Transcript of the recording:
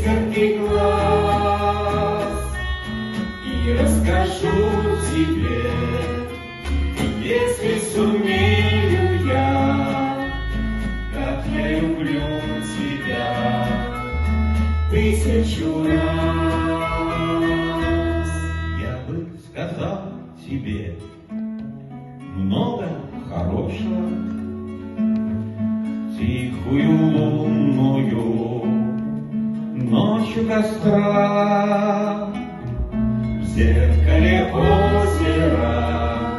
искорки глаз. И расскажу тебе, если сумею я, как я люблю тебя 1000 раз. Я бы сказал тебе много хорошего, тихую лунную ночью костра, в зеркале озера